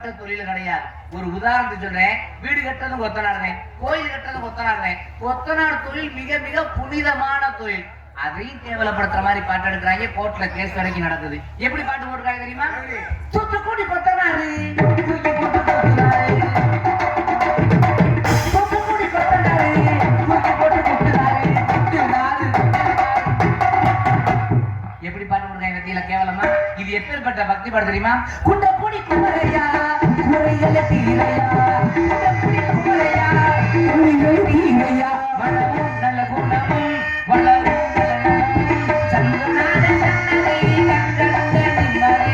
தொழில் கிடையாது. ஒரு உதாரணத்துக்கு சொல்றேன். வீடு கட்டுறதும் கொத்தனாடுறேன், கோயில் கட்டுறதும் கொத்தனாடுறேன். கொத்தனார் தொழில் மிக மிக புனிதமான தொழில். அதையும் கேவலப்படுத்துற மாதிரி பாட்டு எடுக்கிறாங்க. கோர்ட்ல கேஸ் வரைக்கும் நடக்குது. எப்படி பாட்டு போட்டுருக்காங்க தெரியுமா? தூத்துக்குடி கொத்தனாரு எப்படி பாட்டு போட்டுருக்காங்க பத்தியில கேவலமா. இது எப்பேற்பட்ட பக்தி பாட்டு தெரியுமா? குண்டக்குடி குமரையா குறையல தீரையா, குண்டக்குடி குமரையா குறையல தீரையா, வளமும் நல்ல குணமும் வளரும் சந்தனான சன்னதை கண்டந்த நிம்மரே.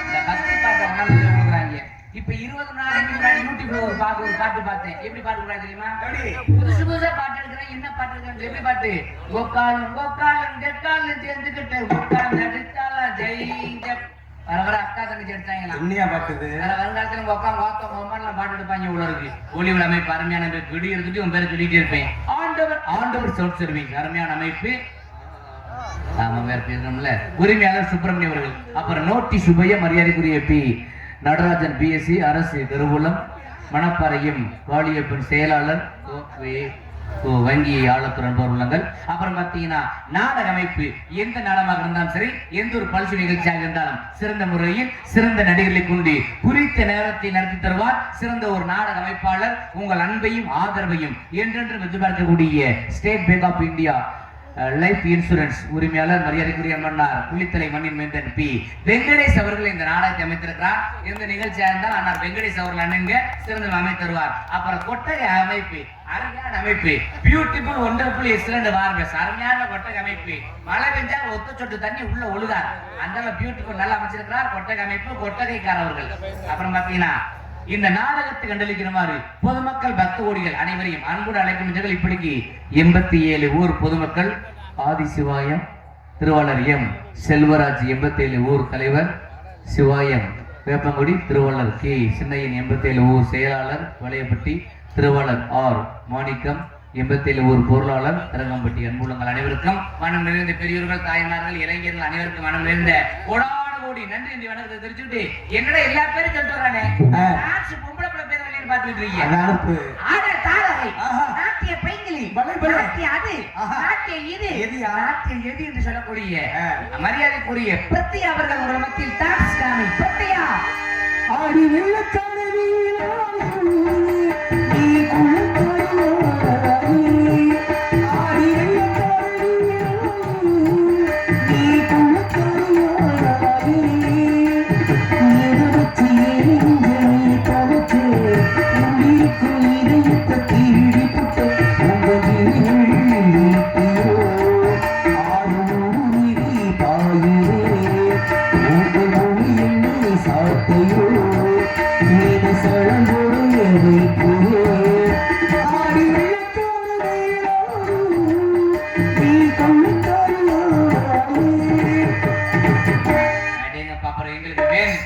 இந்த பக்தி பாட்டை உணர்ந்து கொடுக்குறாங்க. இப்ப 20 நாளைக்கு முன்னாடி யூடியூப்ல ஒரு பாட்டு பார்த்தேன். எப்படி பாட்டு கொடுக்குறாங்க தெரியுமா? புதுசு புதுசா பாட்டு எடுக்கிறேன். என்ன பாட்டு எடுக்கிறாங்க? எப்படி பாட்டு? கோக்காலும் கோக்காலும் கெக்காலும் சேர்ந்துக்கிட்ட கோக்காலும் அடித்தாலும் ஜெயிங்க. வர அக்கா தங்கச்சி எடுத்தாங்களா? என்னையா பாட்டுது? வருங்காலத்துல உக்கா மொத்தம் மொம்மான்லாம் பாட்டு எடுப்பாங்க. இவ்வளவு இருக்கு. ஒளி உள்ள அமைப்பு அருமையான அமைப்பு. விடி இருந்துட்டு உன் பேரை சொல்லிட்டே இருப்பேன். ஆண்டவர் ஆண்டவர் சவுண்ட் சர்வீஸ் அருமையான அமைப்பு. ஆமா வேற பேசணும்ல. உரிமையாளர் சுப்பிரமணியம் அவர்கள். அப்புறம் நோட்டி சுபைய மரியாதைக்குரிய பி நடராஜன் பிஎஸ்சி அரசு திருவுளம் மணப்பாறையும் வாலியப்பன் செயலாளர் வங்கி ஆழத்துறை உள்ளங்கள். அப்புறம் பாத்தீங்கன்னா நாடக அமைப்பு எந்த நாடகமாக இருந்தாலும் சரி, எந்த ஒரு பல்சு நிகழ்ச்சியாக இருந்தாலும் சிறந்த முறையில் சிறந்த நடிகர்களை கொண்டு குறித்த நேரத்தை நடத்தி தருவார் சிறந்த ஒரு நாடக அமைப்பாளர். உங்கள் அன்பையும் ஆதரவையும் என்றென்றும் எதிர்பார்க்கக்கூடிய State Bank of India life insurance உரிமையாளர் மரியாதைக்குரிய மன்னார் புலித்தலை மண்ணின் மேந்தன் பி வெங்கடேஷ் அவர்கள் இந்த நாடகத்தை அமைத்திருக்கிறார். எந்த நிகழ்ச்சியா இருந்தாலும் அண்ணார் வெங்கடேஷ் அவர்கள் அண்ணங்க சிறந்த அமைத்து தருவார். அப்புறம் கொட்டகை அமைப்பு அருமையான அமைப்பு. பியூட்டிஃபுல் ஒண்டர்ஃபுல் எக்ஸலண்ட் வார்பஸ் அருமையான கொட்டகை அமைப்பு. மழை பெஞ்சா ஒத்த சொட்டு தண்ணி உள்ள ஒழுகார். அந்த பியூட்டிஃபுல் நல்லா அமைச்சிருக்கிறார் கொட்டகை அமைப்பு கொட்டகைக்காரவர்கள். அப்புறம் பாத்தீங்கன்னா இந்த நாடகத்தை கண்டளிக்கிறமாறு பொதுமக்கள் பக்த கோடிகள் அனைவரையும் அன்போடு அழைக்கும். இப்படிக்கு 87 ஊர் பொதுமக்கள் ஆதி சிவாயம் திருவாளர் எம் செல்வராஜ் 87 ஊர் தலைவர், சிவாயம் வேப்பங்குடி திருவாளர் கே சின்னையன் 87 ஊர் செயலாளர் வளையப்பட்டி, திருவாளர் ஆர் மாணிக்கம் 87 ஊர் பொருளாளர் தரங்கம்பட்டி. அன்புள்ளங்கள் அனைவருக்கும் மனம் நிறைந்த பெரியோர்கள் தாய்மார்கள் இளைஞர்கள் அனைவருக்கும் மனம் நிறைந்த கோடி நன்றி. இந்த வணக்கத்தை தெரிஞ்சுட்டு என்னடா எல்லா பேரும் சொல்லிட்டு வரானே பொம்பளை பிள்ளை பேர் வெளியே பார்த்துட்டு இருக்கீங்க. ஆட தாரகை நாட்டிய பைங்கிலி நாட்டிய அது நாட்டிய இது நாட்டிய எது என்று சொல்லக்கூடிய மரியாதைக்குரிய பிரத்யா அவர்கள் ஒரு மத்தியில் டான்ஸ் காமி பிரத்யா ஆடி வெள்ளக்கான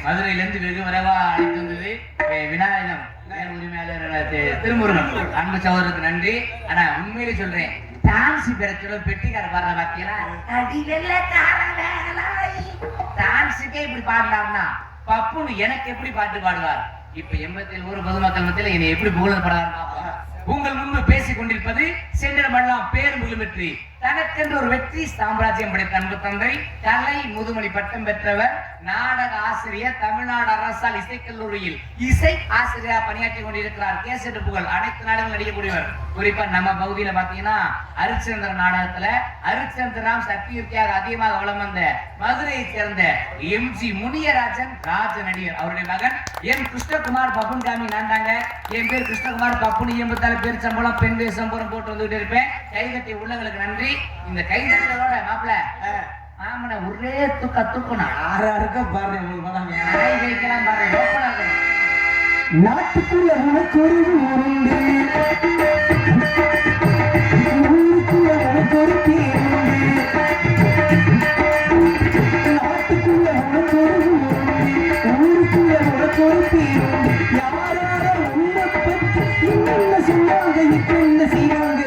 மதுரையிலிருந்து வெகு விரைவா அழைத்து வந்தது விநாயகம் திருமுருகன் அன்பு சகோதரருக்கு நன்றி. ஆனா உண்மையிலே சொல்றேன், டான்ஸ் பெறச்சோட பெட்டிக்கார பாடுற பாத்தீங்களா? டான்ஸுக்கே இப்படி பாடலாம்னா பப்புன்னு எனக்கு எப்படி பாட்டு பாடுவார்? இப்ப 87 ஊர் பொதுமக்கள் மத்தியில என்னை எப்படி புகழப்படாது? உங்கள் முன்பு பேசிக் கொண்டிருப்பது சென்றமெல்லாம் பேர் முழுமெற்றி தனக்கென்று ஒரு வெற்றி சாம்ராஜ்யம் படைத்த அன்பு தந்தை, கலை முதுமொழி பட்டம் பெற்றவர், நாடக ஆசிரியர், தமிழ்நாடு அரசால் இசைக்கல்லூரியில் இசை ஆசிரியராக பணியாற்றி கொண்டிருக்கிறார். கேசட் புகழ் அனைத்து நாடுகளும் நடிக்கக்கூடியவர். குறிப்பா நம்ம பகுதியில பாத்தீங்கன்னா ஹரிச்சந்திர நாடகத்துல ஹரிச்சந்திராம் சக்தியுக்தியாக அதிகமாக வளம் வந்த மதுரையை சேர்ந்த எம்ஜி முனியராஜன் ராஜ நடிகர். அவருடைய மகன் எம் கிருஷ்ணகுமார் பப்புன் காமி. நான் தாங்க, என் பேர் கிருஷ்ணகுமார் பப்புன். எம்பத்தால பேர் சம்பளம் பெண் சம்பளம் போட்டு வந்துகிட்டு இருப்பேன். கைகட்டி உள்ளங்களுக்கு நன்றி. இந்த கைதட்டலோட மாப்பிள ஆமன ஒரே தூக்கணும். யாராருக்க பாரு வைக்கலாம் பாரு. நாட்டுக்குள்ள உனக்கு ஒரு உண்டு, ஊருக்குள்ள உனக்கு ஒரு பேருண்டு, நாட்டுக்குள்ள உனக்கு ஒரு ஊருக்குள்ள உனக்கு ஒரு பேருண்டு. யாரார உன்னை பற்றி என்ன சொன்னாங்க, இப்ப என்ன செய்வாங்க?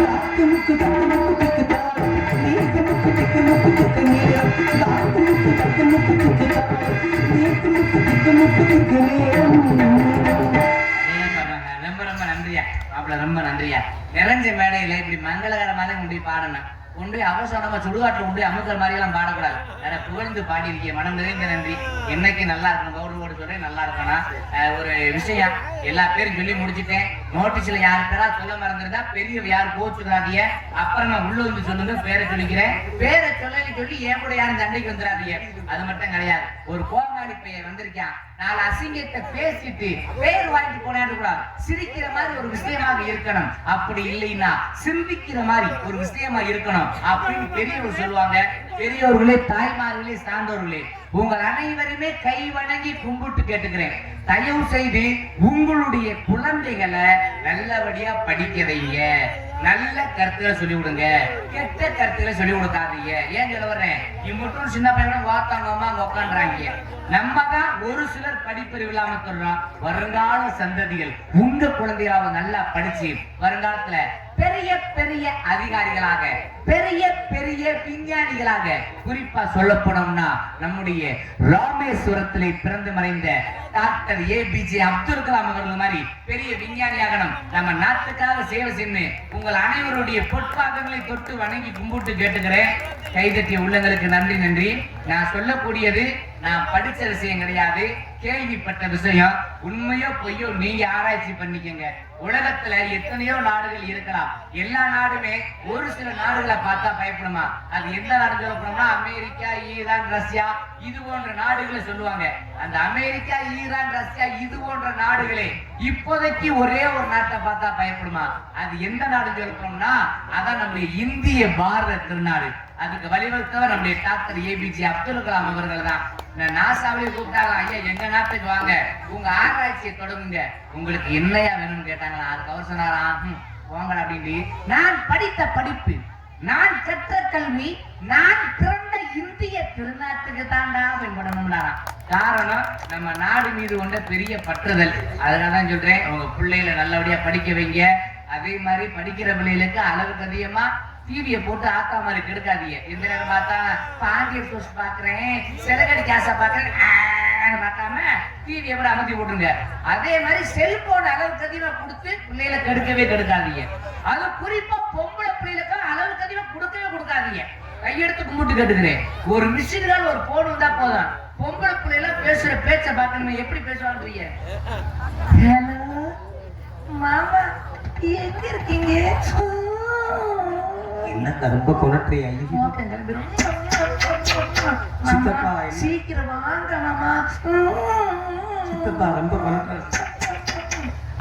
நாட்டு முக்கு தட்டு முக்கு திக்கு தாடு, நீக்கு முக்கு திக்கு முக்கு திக்கு நீரம், நாட்டு முக்கு தட்டு முக்கு திக்கு தாடு, நீக்கு ரொம்ப நன்றியா மாப்பிள்ள, ரொம்ப நன்றியா. நிறைஞ்ச மேடையில இப்படி மங்களகரமாக கொண்டு பாடணும், கொண்டு அவசரமா சுடுகாட்டில் கொண்டு அமுக்கிற மாதிரி எல்லாம் பாடக்கூடாது. வேற புகழ்ந்து பாடியிருக்கேன், மனம் நிறைந்த நன்றி. என்னைக்கு நல்லா இருக்கணும், கௌரவோடு சொல்றேன் நல்லா இருக்கணும். ஒரு விஷயம் எல்லா பேரும் சொல்லி முடிச்சுட்டேன். நோட்டீஸ்ல யாரு பேரா சொல்ல மறந்துருந்தா பெரிய யார் கோச்சுக்கிறாதீங்க. அப்புறம் நான் உள்ள வந்து சொல்லுங்க, பேரை சொல்லிக்கிறேன். பேரை சொல்லி என் கூட யாரும் சண்டைக்கு வந்துடாதீங்க. அது மட்டும் கிடையாது. ஒரு கோமாளி பையன் வந்திருக்கான், நாலு அசிங்கத்தை பேசிட்டு பேர் வாங்கிட்டு போனாரு கூட சிரிக்கிற மாதிரி ஒரு விஷயமாக இருக்கணும். அப்படி இல்லைன்னா சிந்திக்கிற மாதிரி ஒரு விஷயமா இருக்கணும் அப்படின்னு பெரியவர் சொல்லுவாங்க. பெரியவர்களே, தாய்மார்களே, சார்ந்தவர்களே, உங்கள் அனைவருமே கை வணங்கி கும்பிட்டு கேட்டுக்கிறேன். தயவு செய்து உங்களுடைய குழந்தைகளை நல்லபடியா படிக்க வைங்க. நல்ல கருத்துக்களை சொல்லி விடுங்க, கெட்ட கருத்துக்களை சொல்லி கொடுக்காதீங்க. ஏன் சொல்ல வர்றேன், இம்மட்டும் சின்ன பையன் வாத்தாங்கம்மா அங்க உட்காந்துறாங்க. நம்ம தான் ஒரு சிலர் படிப்பறிவு இல்லாம சொல்றோம். வருங்கால சந்ததிகள் உங்க குழந்தையாவது நல்லா படிச்சு வருங்காலத்துல பெரிய பெரிய அதிகாரிகளாக, பெரிய பெரிய விஞ்ஞானிகளாக, குறிப்பா சொல்ல போனோம்னா நம்முடைய ராமேஸ்வரத்திலே பிறந்து மறைந்த டாக்டர் APJ அப்துல் கலாம் அவர்கள் மாதிரி பெரிய விஞ்ஞானியாகணும். நம்ம நாட்டுக்காக சேவை செய்யணும். உங்கள் அனைவருடைய பொற்பாதங்களை தொட்டு வணங்கி கும்பிட்டு கேட்டுக்கிறேன். கைதட்டிய உள்ளங்களுக்கு நன்றி நன்றி. நான் சொல்லக்கூடியது நான் படிச்ச விஷயம் கிடையாது, கேள்விப்பட்ட விஷயம். உண்மையோ பொய்யோ நீங்க ஆராய்ச்சி பண்ணிக்கங்க. உலகத்துல எத்தனையோ நாடுகள் இருக்கலாம். எல்லா நாடுமே ஒரு சில நாடுகளை பார்த்தா பயப்படுமா? அது எந்த நாடு சொல்லப்படும்னா அமெரிக்கா, ஈரான், ரஷ்யா இது போன்ற நாடுகளை சொல்லுவாங்க. அந்த அமெரிக்கா, ஈரான், ரஷ்யா இது போன்ற நாடுகளே இப்போதைக்கு ஒரே ஒரு நாட்டை பார்த்தா பயப்படுமா? அது எந்த நாடு சொல்லப்படும்னா அதான் நம்முடைய இந்திய பாரத திருநாடு. அதுக்கு வழிவகுத்தவர் நம்முடைய டாக்டர் APJ அப்துல் கலாம் அவர்கள் தான். நாசாவிலே கூப்பிட்டாங்க, ஐயா எங்க நாட்டுக்கு வாங்க, உங்க ஆராய்ச்சியை தொடங்குங்க, உங்களுக்கு என்னையா வேணும்னு கேட்டாங்களா. அதுக்கு அவர் சொன்னாராம், வாங்க அப்படின்னு. நான் படித்த படிப்பு, நான் கற்ற கல்வி, நான் பிறந்த இந்திய திருநாட்டுக்கு தாண்டா பயன்படணும்னாராம். காரணம் நம்ம நாடு மீது கொண்ட பெரிய பற்றுதல். அதனாலதான் சொல்றேன், உங்க பிள்ளைகளை நல்லபடியா படிக்க வைங்க. அதே மாதிரி படிக்கிற பிள்ளைகளுக்கு அளவுக்கு அதிகமா டிவியை போட்டு ஆத்தா மாதிரி கெடுக்காதீங்க. எந்த நேரம் பார்த்தா பாண்டிய போஸ்ட் பாக்குறேன், சிறகடி காசை பாக்குறேன் பார்க்காம டிவியை கூட அமர்த்தி போட்டுருங்க. அதே மாதிரி செல்போன் அளவுக்கு அதிகமா கொடுத்து பிள்ளைகளை கெடுக்காதீங்க. அது குறிப்பா பொம்பளை பிள்ளைகளுக்கு அளவுக்கு அதிகமா கொடுக்காதீங்க. கையெடுத்து கும்பிட்டு கேட்டுக்கிறேன். ஒரு மிஷின்கள் ஒரு போன் வந்தா போதும். பொம்பளை பிள்ளைல பேசுற பேச்ச பாக்கணும், எப்படி பேசுவாங்க. ஹலோ மாமா எங்க இருக்கீங்க? என்ன ரொம்ப கொணற்றியா? சீக்கிரம் வாங்க மாமா. சித்தப்பா ரொம்ப கொணற்ற.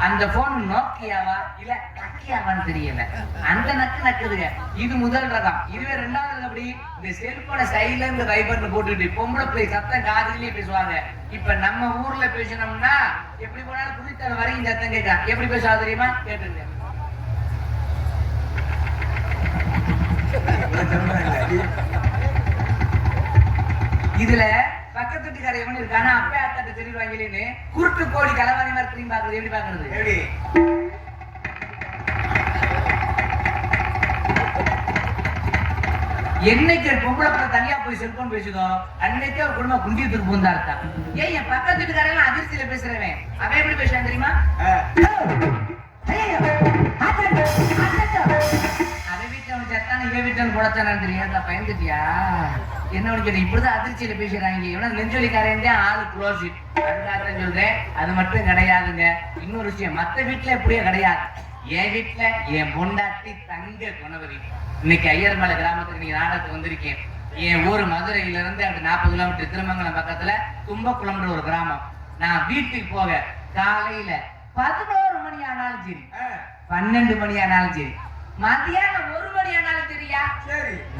அந்த போன் நோக்கியாவா இல்ல நக்கியாவான்னு தெரியல. அந்த நக்குதுங்க. இது முதல் ரகம். இதுவே ரெண்டாவது அப்படி இந்த செல்போனை சைட்ல இருந்து வைபர்னு போட்டுட்டு பொம்பளை பிள்ளை சத்தம் காதுலயே பேசுவாங்க. இப்ப நம்ம ஊர்ல பேசணும்னா எப்படி போனாலும் புதுத்தல வரைக்கும் சத்தம் கேட்கலாம். எப்படி பேசுவா தெரியுமா? கேட்டுருங்க. இதுல பக்கத்து வீட்டுக்காரன் இருக்கானா அப்பே அத்தாட்ட தெரிவாங்கன்னு குருட்டு கோழி கலவாணி மாதிரி திரும்பி பாக்குறது. எப்படி பாக்குறது? என்னைக்கு பொம்பளை தனியா போய் செல்போன் பேசுதோ அன்னைக்கே ஒரு குடும்பம் குண்டியத்துக்கு போந்தா இருக்கா. ஏன் என் பக்கத்து வீட்டுக்காரெல்லாம் அதிர்ச்சியில பேசுறவன் அவன் எப்படி பேசுறான் தெரியுமா? பயந்துட்டியா என்ன இப்படிதான் அதிர்ச்சியில பேசுறாங்க. நெஞ்சொலிக்காரன் ஆளு க்ளோஸ். அதுக்காக சொல்றேன், அது மட்டும் கிடையாதுங்க. இன்னொரு விஷயம், மத்த வீட்டுல எப்படியே கிடையாது. என் வீட்டுல என் பொண்டாட்டி தங்க குணவரி. இன்னைக்கு ஐயர்மலை கிராமத்துக்கு நீங்க நாடகத்துக்கு வந்திருக்கேன். என் ஊர் மதுரையில இருந்து அந்த 40 கிலோமீட்டர் திருமங்கலம் பக்கத்துல தும்பக்குளம்ன்ற ஒரு கிராமம். நான் வீட்டுக்கு போக காலையில 11 மணி ஆனாலும் சரி, 12 மணி ஆனாலும் சரி, மதியானம் 1 மணி ஆனாலும் சரியா,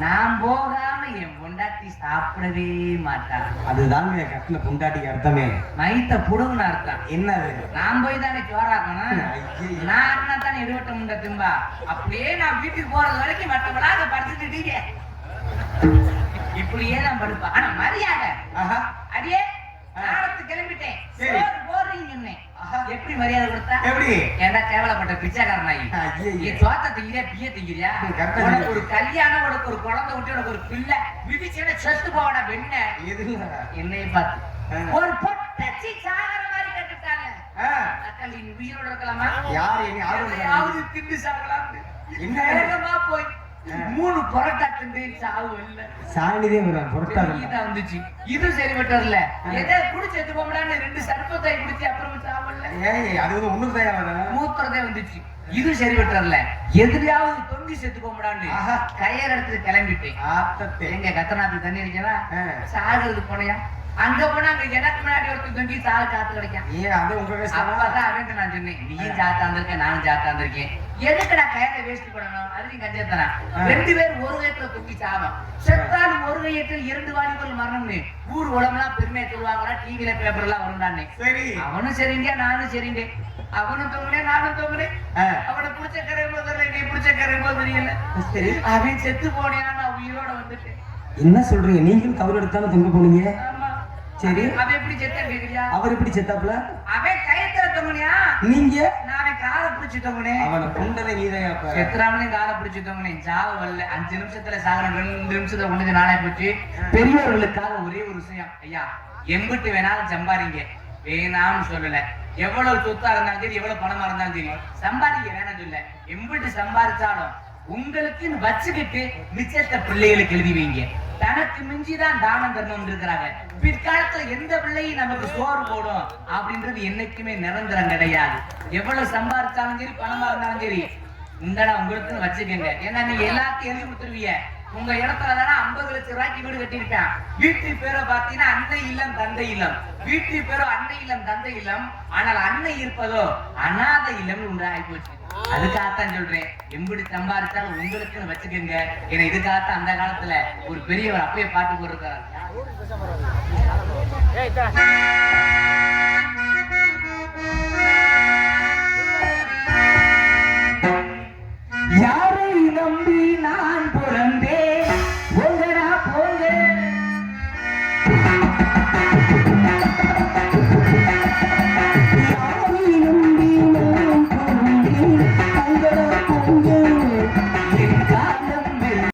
நான் போகாம என் பொண்டாட்டி சாப்பிடவே மாட்டான். அதுதாங்க கட்டின பொண்டாட்டிக்கு அர்த்தமே. மைத்த புடுங்கன்னு அர்த்தம். என்ன நான் போய் தானே சோறாக்கணும். நான் தானே எடுவட்ட முண்டை திம்பா. அப்படியே நான் வீட்டுக்கு போறது வரைக்கும் மற்றவளாக படுத்துட்டு இப்படியே தான் படுப்பா. ஆனா மரியாதை அடியே நாளத்து கிளம்பிட்டேன் போறீங்க. எப்படி மரியாதை கொடுத்தா? எப்படி ஏண்டா கேவலப்பட்ட பிச்சைக்காரனாயி சோத்த திங்கிறியா பிய திங்கிறியா? உனக்கு ஒரு கல்யாணம், உனக்கு ஒரு குழந்தை விட்டு உனக்கு ஒரு பிள்ளை விதிச்சேன்னா செத்து போவடா வெண்ண. என்னைய பார்த்து ஒரு பொட்டச்சி சாகர மாதிரி கட்டுட்டாங்க. அக்கா நீ உயிரோட இருக்கலாமா? யாரு என்ன யாவது திண்டு சாகலாம். என்ன வேகமா போய் 3 பரோட்டா திண்டு சாவு இல்ல. சாணிதே வரும் பொறுத்தா வந்துச்சு. இது சரிபட்டு வரல. எதை குடிச்சு எடுத்து போகலான்னு 2 சர்பத்தை குடிச்சு அப்புறம் சாவல்ல. ஏய் அது வந்து ஒண்ணுக்கு தான் மூத்திரதே வந்துச்சு. இது சரிபட்டு வரல. எதுலயாவது தொங்கி செத்து போகலான்னு கயிறு எடுத்து கிளம்பிட்டேன். எங்க கத்தனாத்து தண்ணி அடிக்கா சாகிறது போனையா அங்க போனா அங்க எனக்கு முன்னாடி ஒருத்தர் தொங்கி சாகு காத்து கிடைக்கும். அப்பதான் அவன் நான் சொன்னேன் நீயும் ஜாத்தா வந்திருக்கேன் நானும் ஜாத்தா வந்திருக்கேன். எதுக்கு நான் கயிறை வேஸ்ட் பண்ணணும்? அதுலயும் கஞ்சத்தனா 2 பேர் ஒரு கையத்துல தொங்கி சாவும். செத்தாலும் ஒரு கையத்தில் 2 வாலிபர்கள் மரணம்னு ஊர் உலகம்லாம் பெருமையை சொல்லுவாங்களா? டிவில பேப்பர் எல்லாம் வரும்டானே. சரி அவனும் சரிங்க நானும் சரிங்க. அவனும் தொங்குனேன் நானும் தொங்குனேன். அவனை பிடிச்ச கரை போதில்லை நீ பிடிச்ச கரை போதில்ல. அவன் செத்து போனியா நான் உயிரோட வந்துட்டேன். என்ன சொல்றீங்க? நீங்களும் கவர் எடுத்தாலும் தொங்க போனீங்க. சரி அவன் எப்படி செத்த கேக்குறியா? அவர் எப்படி செத்தாப்ல? அவன் கயத்துல தொங்குனியா? நீங்க? நான் காலை பிடிச்சு தொங்குனேன். அவனை கொண்டதை நீதான் செத்துறாமலையும் காலை பிடிச்சு தொங்குனேன். சாவு வரல. 5 நிமிஷத்துல சாகணும். 2 நிமிஷத்துல கொண்டு நாளே போச்சு. பெரியவர்களுக்காக ஒரே ஒரு விஷயம் ஐயா, எம்பிட்டு வேணாலும் சம்பாதிங்க, வேணாம்னு சொல்லல. எவ்வளவு சொத்தா இருந்தாலும் சரி எவ்வளவு பணமா இருந்தாலும் சரி சம்பாதிக்க வேணாம் சொல்ல. எம்பிட்டு சம்பாதிச்சாலும் உங்களுக்குன்னு வச்சுக்கிட்டு மிச்சத்தை பிள்ளைகளுக்கு எழுதி வைங்க. தனக்கு மிஞ்சிதான் தானம் தர்மம் இருக்கிறாங்க. பிற்காலத்துல எந்த பிள்ளையும் நமக்கு சோறு போடும் அப்படின்றது என்னைக்குமே நிரந்தரம் கிடையாது. எவ்வளவு சம்பாதிச்சாலும் சரி பணமா இருந்தாலும் சரி இந்தடா உங்களுக்குன்னு வச்சுக்கோங்க. ஏன்னா நீங்க எல்லாத்தையும் எழுதி கொடுத்துருவீங்க. உங்க இடத்துல தானே 50 லட்சம் ரூபாய்க்கு வீடு கட்டியிருக்கேன். வீட்டு பேரை பார்த்தீங்கன்னா அன்னை இல்லம் தந்தை இல்லம். வீட்டு பேரோ அன்னை இல்லம் தந்தை இல்லம். ஆனால் அன்னை இருப்பதோ அநாத இல்லம்னு உண்டு ஆகி போச்சு. அதுக்காகத்தான் சொல்றேன் எம்படி சம்பாதிச்சாலும் உங்களுக்குன்னு வச்சுக்கோங்க. ஏன்னா இதுக்காகத்தான் அந்த காலத்துல ஒரு பெரியவர் அப்பயே பாட்டு போட்டிருக்காரு.